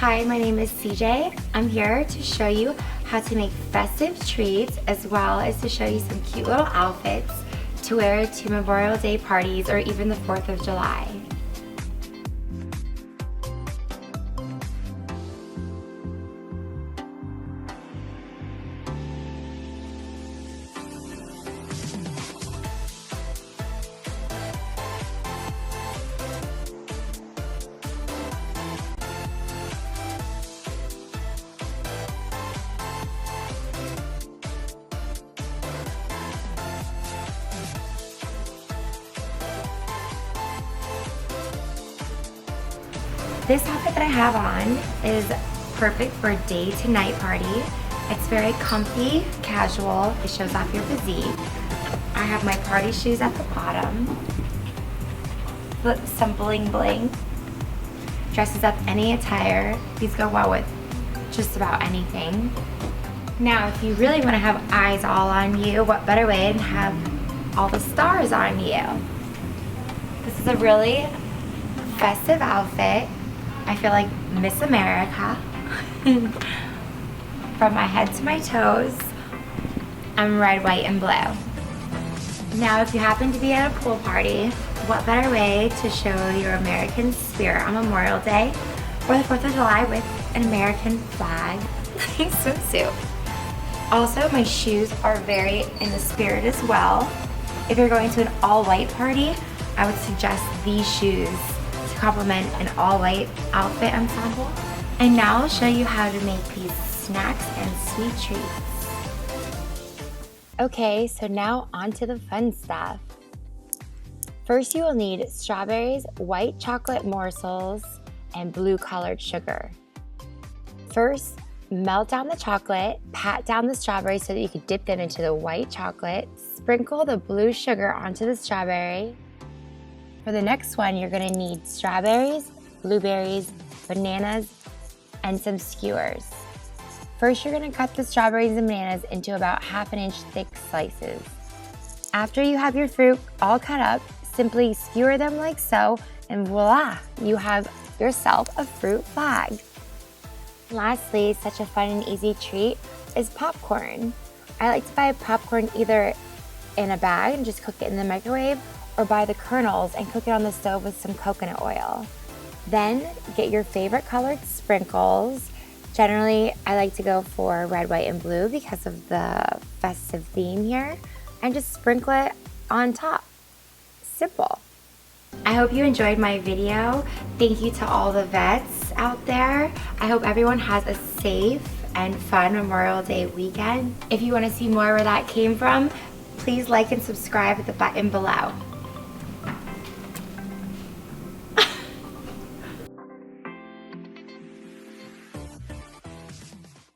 Hi, my name is CJ. I'm here to show you how to make festive treats as well as to show you some cute little outfits to wear to Memorial Day parties or even the 4th of July. This outfit that I have on is perfect for a day to night party. It's very comfy, casual. It shows off your physique. I have my party shoes at the bottom. Some bling bling. Dresses up any attire. These go well with just about anything. Now, if you really want to have eyes all on you, what better way than have all the stars on you? This is a really festive outfit. I feel like Miss America. From my head to my toes, I'm red, white, and blue. Now, if you happen to be at a pool party, what better way to show your American spirit on Memorial Day or the 4th of July with an American flag swimsuit. Also, my shoes are very in the spirit as well. If you're going to an all-white party, I would suggest these shoes to complement an all-white outfit ensemble. And now I'll show you how to make these snacks and sweet treats. Okay, so now on to the fun stuff. First, you will need strawberries, white chocolate morsels, and blue colored sugar. First, melt down the chocolate, pat down the strawberries so that you can dip them into the white chocolate, sprinkle the blue sugar onto the strawberry. For the next one, you're gonna need strawberries, blueberries, bananas, and some skewers. First, you're gonna cut the strawberries and bananas into about 1/2 inch thick slices. After you have your fruit all cut up, simply skewer them like so, and voila, you have yourself a fruit flag. Lastly, such a fun and easy treat is popcorn. I like to buy popcorn either in a bag and just cook it in the microwave, or buy the kernels and cook it on the stove with some coconut oil. Then get your favorite colored sprinkles. Generally, I like to go for red, white, and blue because of the festive theme here, and just sprinkle it on top. Simple. I hope you enjoyed my video. Thank you to all the vets out there. I hope everyone has a safe and fun Memorial Day weekend. If you want to see more where that came from, please like and subscribe at the button below.